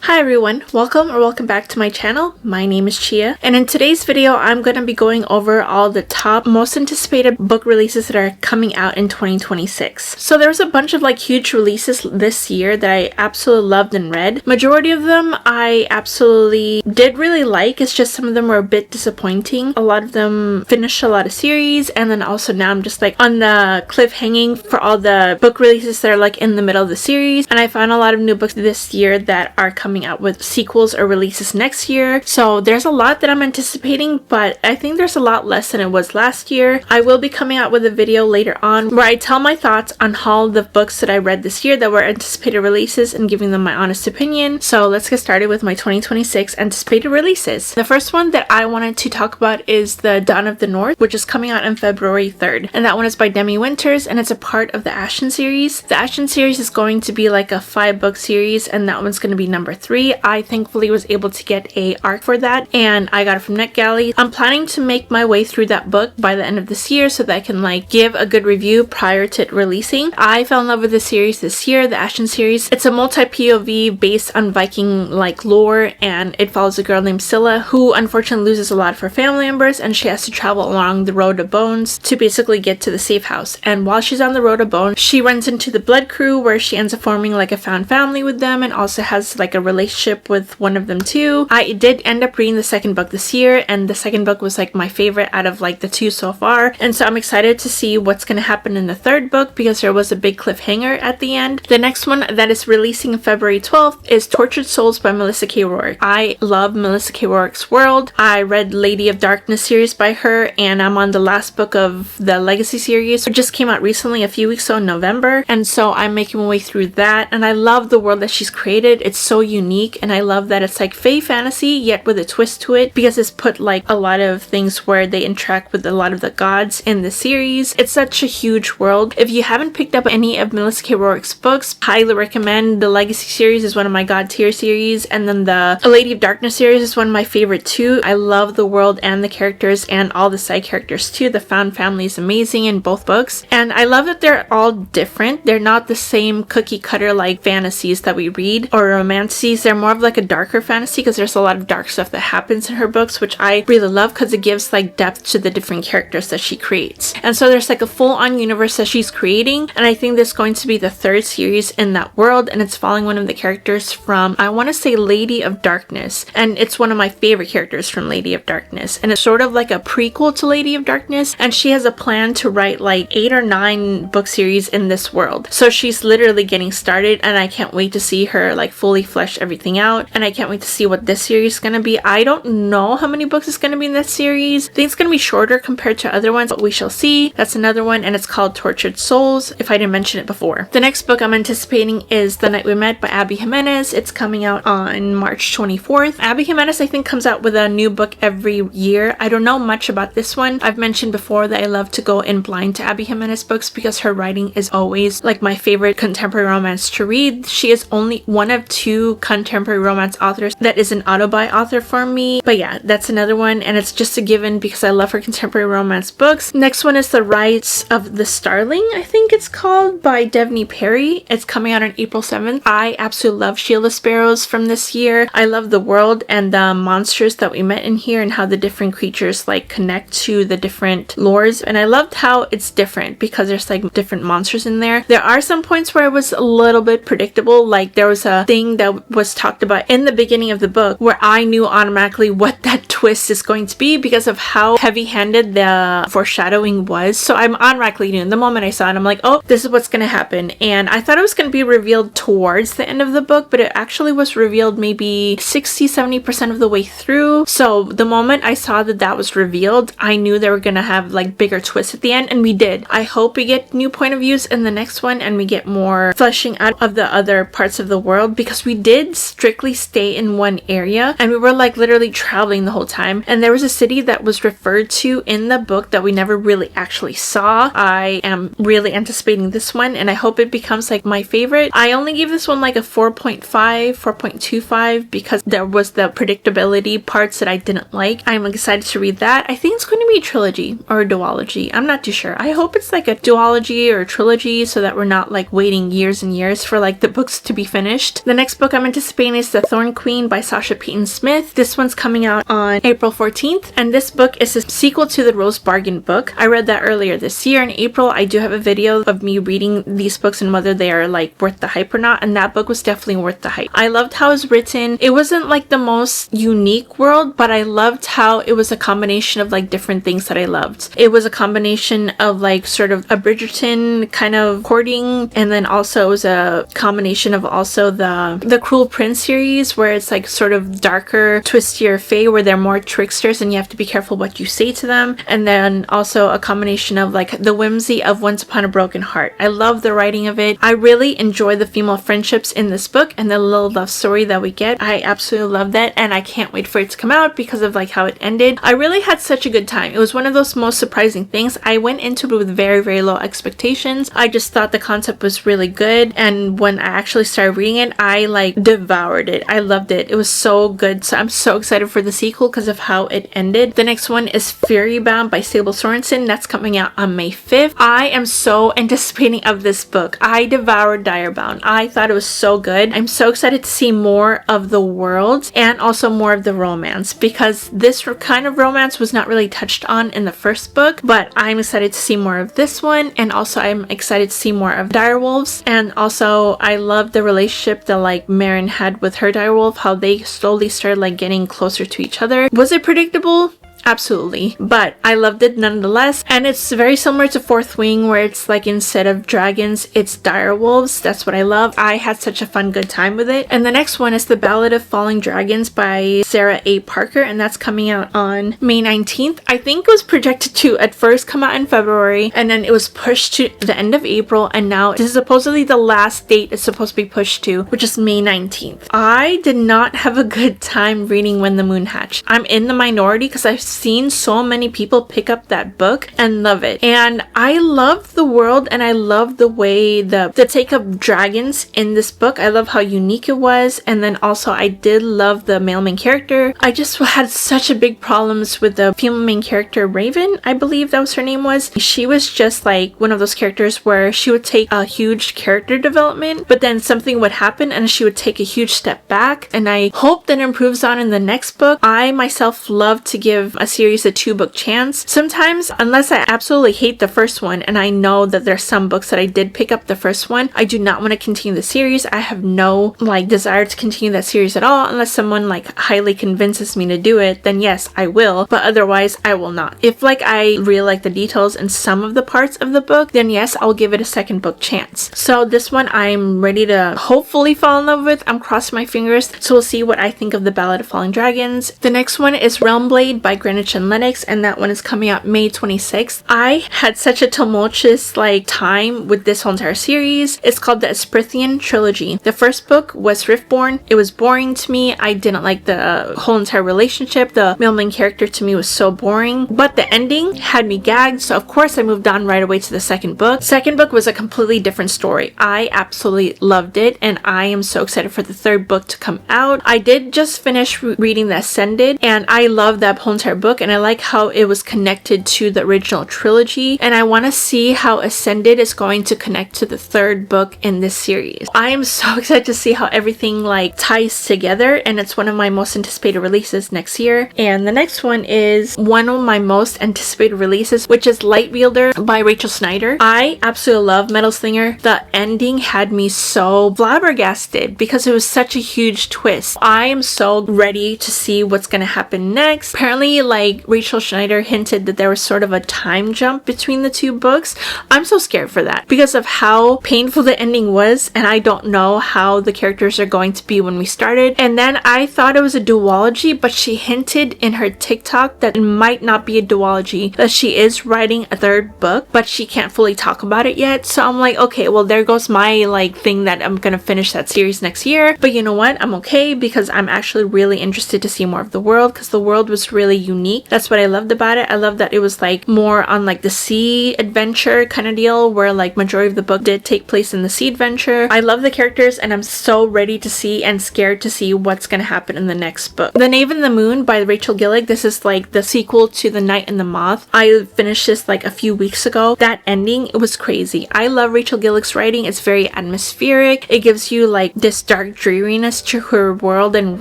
Hi everyone, welcome back to my channel. My name is Chia, and in today's video I'm going to be going over all the top most anticipated book releases that are coming out in 2026. So there was a bunch of huge releases this year that I absolutely loved and read. Majority of them I absolutely did really like. It's just some of them were a bit disappointing. A lot of them finished a lot of series, and then also now I'm just on the cliff hanging for all the book releases that are in the middle of the series. And I found a lot of new books this year that are coming out with sequels or releases next year. So there's a lot that I'm anticipating, but I think there's a lot less than it was last year. I will be coming out with a video later on where I tell my thoughts on all the books that I read this year that were anticipated releases and giving them my honest opinion. So let's get started with my 2026 anticipated releases. The first one that I wanted to talk about is The Dawn of the North, which is coming out on February 3rd. And that one is by Demi Winters, and it's a part of the Ashen series. The Ashen series is going to be a 5-book series, and that one's going to be number 3. I thankfully was able to get a arc for that, and I got it from NetGalley. I'm planning to make my way through that book by the end of this year so that I can give a good review prior to it releasing. I fell in love with the series this year, the Ashen series. It's a multi-POV based on Viking lore, and it follows a girl named Scylla who unfortunately loses a lot of her family members, and she has to travel along the Road of Bones to basically get to the safe house. And while she's on the Road of Bones, she runs into the Blood Crew, where she ends up forming a found family with them, and also has a relationship with one of them too. I did end up reading the second book this year, and the second book was my favorite out of the 2 so far, and so I'm excited to see what's going to happen in the third book because there was a big cliffhanger at the end. The next one that is releasing on February 12th is Tortured Souls by Melissa K. Rourke. I love Melissa K. Rourke's world. I read Lady of Darkness series by her, and I'm on the last book of the Legacy series. It just came out recently a few weeks ago in November, and so I'm making my way through that, and I love the world that she's created. It's so unique, and I love that it's fae fantasy yet with a twist to it because it's put a lot of things where they interact with a lot of the gods in the series. It's such a huge world. If you haven't picked up any of Melissa K. Rourke's books, highly recommend. The Legacy series is one of my god tier series, and then the Lady of Darkness series is one of my favorite too. I love the world and the characters and all the side characters too. The found family is amazing in both books, and I love that they're all different. They're not the same cookie cutter fantasies that we read or romances. They're more of a darker fantasy because there's a lot of dark stuff that happens in her books, which I really love because it gives depth to the different characters that she creates. And so there's a full-on universe that she's creating, and I think this is going to be the third series in that world, and it's following one of the characters from, I want to say, Lady of Darkness, and it's one of my favorite characters from Lady of Darkness, and it's sort of a prequel to Lady of Darkness, and she has a plan to write 8 or 9 book series in this world. So she's literally getting started, and I can't wait to see her fully flesh everything out, and I can't wait to see what this series is going to be. I don't know how many books it's going to be in this series. I think it's going to be shorter compared to other ones, but we shall see. That's another one, and it's called Tortured Souls, if I didn't mention it before. The next book I'm anticipating is The Night We Met by Abby Jimenez. It's coming out on March 24th. Abby Jimenez, I think, comes out with a new book every year. I don't know much about this one. I've mentioned before that I love to go in blind to Abby Jimenez books because her writing is always my favorite contemporary romance to read. She is only one of 2 contemporary romance authors that is an auto-buy author for me. But yeah, that's another one, and it's just a given because I love her contemporary romance books. Next one is The Rights of the Starling, I think it's called, by Devney Perry. It's coming out on April 7th. I absolutely love Shield of Sparrows from this year. I love the world and the monsters that we met in here and how the different creatures connect to the different lores, and I loved how it's different because there's different monsters in there. There are some points where it was a little bit predictable, there was a thing that was talked about in the beginning of the book where I knew automatically what that twist is going to be because of how heavy-handed the foreshadowing was. So I'm automatically knew. The moment I saw it, I'm like, oh, this is what's going to happen. And I thought it was going to be revealed towards the end of the book, but it actually was revealed maybe 60-70% of the way through. So the moment I saw that that was revealed, I knew they were going to have bigger twists at the end, and we did. I hope we get new point of views in the next one and we get more fleshing out of the other parts of the world, because we did strictly stay in one area and we were literally traveling the whole time, and there was a city that was referred to in the book that we never really actually saw. I am really anticipating this one, and I hope it becomes my favorite. I only gave this one a 4.5, 4.25 because there was the predictability parts that I didn't like. I'm excited to read that. I think it's going to be a trilogy or a duology. I'm not too sure. I hope it's a duology or a trilogy so that we're not waiting years and years for the books to be finished. The next book I'm anticipating is The Thorn Queen by Sasha Peyton Smith. This one's coming out on April 14th, and this book is a sequel to the Rose Bargain book. I read that earlier this year in April. I do have a video of me reading these books and whether they are like worth the hype or not, and that book was definitely worth the hype. I loved how it was written. It wasn't like the most unique world, but I loved how it was a combination of like different things that I loved. It was a combination of like sort of a Bridgerton kind of courting, and then also it was a combination of also the Cruel Prince series, where it's like sort of darker, twistier fae, where they're more tricksters and you have to be careful what you say to them, and then also a combination of like the whimsy of Once Upon a Broken Heart. I love the writing of it. I really enjoy the female friendships in this book and the little love story that we get. I absolutely love that, and I can't wait for it to come out because of like how it ended. I really had such a good time. It was one of those most surprising things. I went into it with very, very low expectations. I just thought the concept was really good, and when I actually started reading it, I like devoured it. I loved it. It was so good. So I'm so excited for the sequel because of how it ended. The next one is Fairy Bound by Sable Sorensen. That's coming out on May 5th. I am so anticipating of this book. I devoured Direbound. I thought it was so good. I'm so excited to see more of the world and also more of the romance, because this kind of romance was not really touched on in the first book, but I'm excited to see more of this one, and also I'm excited to see more of Direwolves. And also I love the relationship that like Marin had with her direwolf, how they slowly started like getting closer to each other. Was it predictable? Absolutely, but I loved it nonetheless. And it's very similar to Fourth Wing, where it's like instead of dragons, it's direwolves. That's what I love. I had such a fun, good time with it. And the next one is The Ballad of Falling Dragons by Sarah A. Parker, and that's coming out on May 19th. I think it was projected to at first come out in February, and then it was pushed to the end of April, and now this is supposedly the last date it's supposed to be pushed to, which is May 19th. I did not have a good time reading When the Moon Hatched. I'm in the minority because I've seen so many people pick up that book and love it, and I love the world, and I love the way the take of dragons in this book. I love how unique it was, and then also I did love the male main character. I just had such a big problems with the female main character, Raven, I believe that was her name was. She was just like one of those characters where she would take a huge character development, but then something would happen and she would take a huge step back, and I hope that improves on in the next book. I myself love to give a series a 2-book chance. Sometimes, unless I absolutely hate the first one, and I know that there's some books that I did pick up the first one, I do not want to continue the series. I have no like desire to continue that series at all, unless someone like highly convinces me to do it, then yes, I will, but otherwise I will not. If like I really like the details in some of the parts of the book, then yes, I'll give it a second book chance. So this one I'm ready to hopefully fall in love with. I'm crossing my fingers, so we'll see what I think of The Ballad of Falling Dragons. The next one is Realmblade by Greenwich and Lennox, and that one is coming out May 26th. I had such a tumultuous like time with this whole entire series. It's called the Esprithian Trilogy. The first book was Riftborn. It was boring to me. I didn't like the whole entire relationship. The male main character to me was so boring, but the ending had me gagged, so of course I moved on right away to the second book. Second book was a completely different story. I absolutely loved it, and I am so excited for the third book to come out. I did just finish reading The Ascended, and I love that whole entire book, and I like how it was connected to the original trilogy, and I want to see how Ascended is going to connect to the third book in this series. I am so excited to see how everything like ties together, and it's one of my most anticipated releases next year. And the next one is one of my most anticipated releases, which is Light Wielder by Rachel Snyder. I absolutely love Metal Slinger. The ending had me so flabbergasted because it was such a huge twist. I am so ready to see what's gonna happen next. Apparently like Rachel Schneider hinted that there was sort of a time jump between the two books. I'm so scared for that because of how painful the ending was, and I don't know how the characters are going to be when we started. And then I thought it was a duology, but she hinted in her TikTok that it might not be a duology, that she is writing a third book, but she can't fully talk about it yet. So I'm like, okay, well there goes my like thing that I'm gonna finish that series next year. But you know what? I'm okay because I'm actually really interested to see more of the world, because the world was really unique unique. That's what I loved about it. I love that it was like more on like the sea adventure kind of deal, where like majority of the book did take place in the sea adventure. I love the characters, and I'm so ready to see and scared to see what's gonna happen in the next book. The Knave and the Moon by Rachel Gillig. This is like the sequel to The Night and the Moth. I finished this like a few weeks ago. That ending, it was crazy. I love Rachel Gillig's writing. It's very atmospheric. It gives you like this dark dreariness to her world and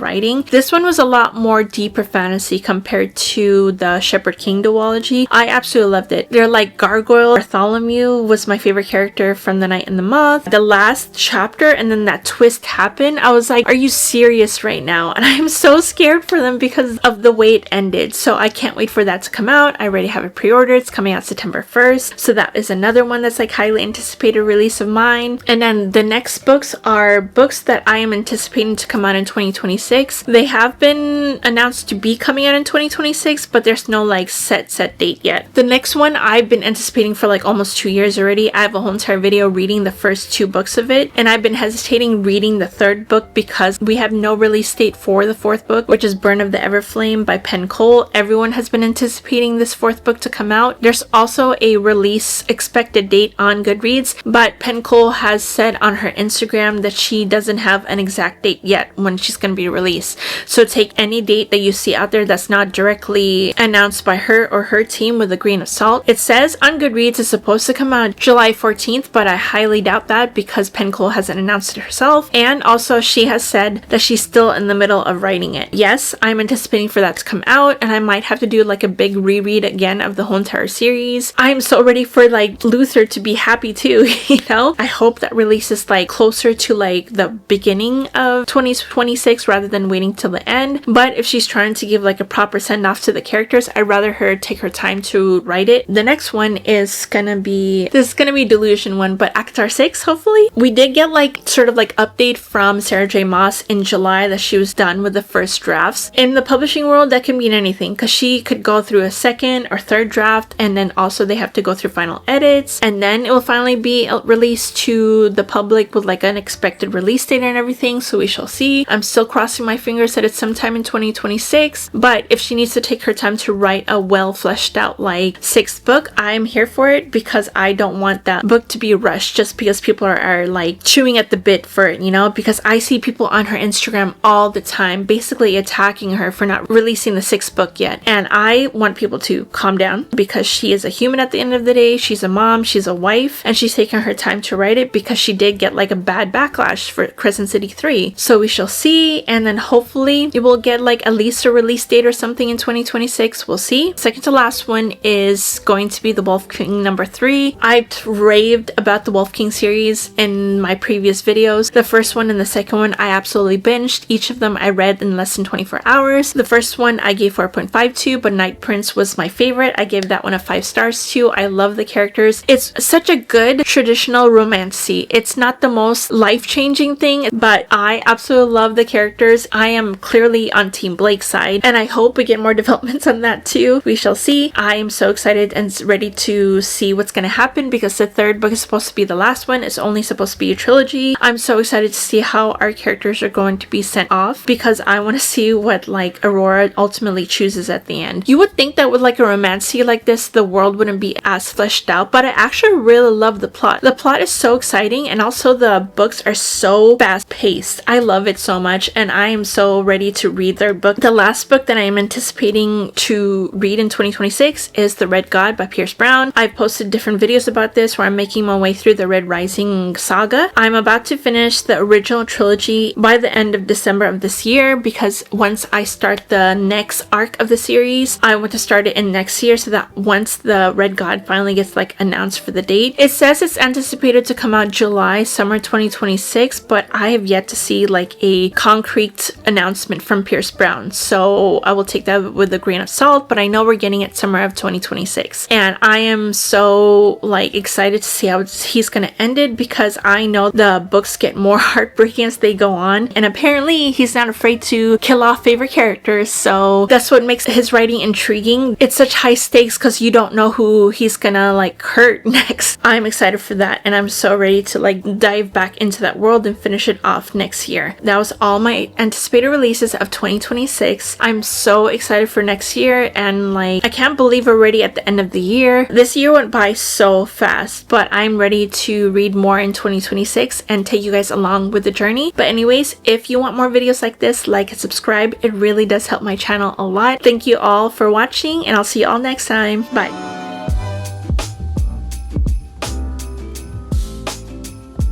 writing. This one was a lot more deeper fantasy compared to the Shepherd King duology. I absolutely loved it. They're like Gargoyle. Bartholomew was my favorite character from The Night and the Moth. The last chapter and then that twist happened. I was like, are you serious right now? And I'm so scared for them because of the way it ended. So I can't wait for that to come out. I already have it pre-ordered. It's coming out September 1st. So that is another one that's like highly anticipated release of mine. And then the next books are books that I am anticipating to come out in 2026. They have been announced to be coming out in 2026, but there's no like set date yet. The next one I've been anticipating for like almost 2 years already. I have a whole entire video reading the first 2 books of it, and I've been hesitating reading the 3rd book because we have no release date for the 4th book, which is Burn of the Everflame by Penn Cole. Everyone has been anticipating this 4th book to come out. There's also a release expected date on Goodreads, but Penn Cole has said on her Instagram that she doesn't have an exact date yet when she's going to be released. So take any date that you see out there that's not directly announced by her or her team with a grain of salt. It says on Goodreads it's supposed to come out July 14th, but I highly doubt that because Penn Cole hasn't announced it herself. And also she has said that she's still in the middle of writing it. Yes, I'm anticipating for that to come out, and I might have to do like a big reread again of the whole entire series. I'm so ready for like Luther to be happy too, you know? I hope that releases like closer to like the beginning of 2026 rather than waiting till the end. But if she's trying to give like a proper send off to the characters, I'd rather her take her time to write it. The next one is gonna be, this is gonna be Delusion one, but Akatar 6, hopefully. We did get like sort of like update from Sarah J Maas in July that she was done with the first drafts. In the publishing world, that can mean anything because she could go through a 2nd or 3rd draft, and then also they have to go through final edits, and then it will finally be released to the public with like an expected release date and everything. So we shall see. I'm still crossing my fingers that it's sometime in 2026, but if she needs to take her time to write a well fleshed out like 6th book, I'm here for it because I don't want that book to be rushed just because people are like chewing at the bit for it, you know, because I see people on her Instagram all the time basically attacking her for not releasing the 6th book yet. And I want people to calm down because she is a human at the end of the day. She's a mom, she's a wife, and she's taking her time to write it because she did get like a bad backlash for Crescent City 3. So we shall see, and then hopefully it will get like at least a release date or something in 2026. We'll see. Second to last one is going to be The Wolf King number 3. I've raved about the Wolf King series in my previous videos. The first one and the second one I absolutely binged. Each of them I read in less than 24 hours. The first one I gave 4.5 to, but Night Prince was my favorite. I gave that one a 5 stars too. I love the characters. It's such a good traditional romancy. It's not the most life-changing thing, but I absolutely love the characters. I am clearly on Team Blake's side, and I hope we get more developments on that too. We shall see. I am so excited and ready to see what's going to happen because the 3rd book is supposed to be the last one. It's only supposed to be a trilogy. I'm so excited to see how our characters are going to be sent off because I want to see what like Aurora ultimately chooses at the end. You would think that with like a romancy like this, the world wouldn't be as fleshed out, but I actually really love the plot. The plot is so exciting, and also the books are so fast paced. I love it so much, and I am so ready to read their book. The last book that I am anticipating to read in 2026 is The Red God by Pierce Brown. I've posted different videos about this where I'm making my way through the Red Rising saga. I'm about to finish the original trilogy by the end of December of this year because once I start the next arc of the series, I want to start it in next year so that once the Red God finally gets like announced for the date. It says it's anticipated to come out July, summer 2026, but I have yet to see like a concrete announcement from Pierce Brown. So I will take that with a grain of salt, but I know we're getting it summer of 2026. And I am so like excited to see how he's gonna end it because I know the books get more heartbreaking as they go on. And apparently he's not afraid to kill off favorite characters. So that's what makes his writing intriguing. It's such high stakes because you don't know who he's gonna like hurt next. I'm excited for that, and I'm so ready to like dive back into that world and finish it off next year. That was all my anticipated releases of 2026. I'm so excited excited for next year, and like I can't believe we're already at the end of the year. This year went by so fast, but I'm ready to read more in 2026 and take you guys along with the journey. But anyways, if you want more videos like this, like and subscribe. It really does help my channel a lot. Thank you all for watching, and I'll see you all next time. Bye.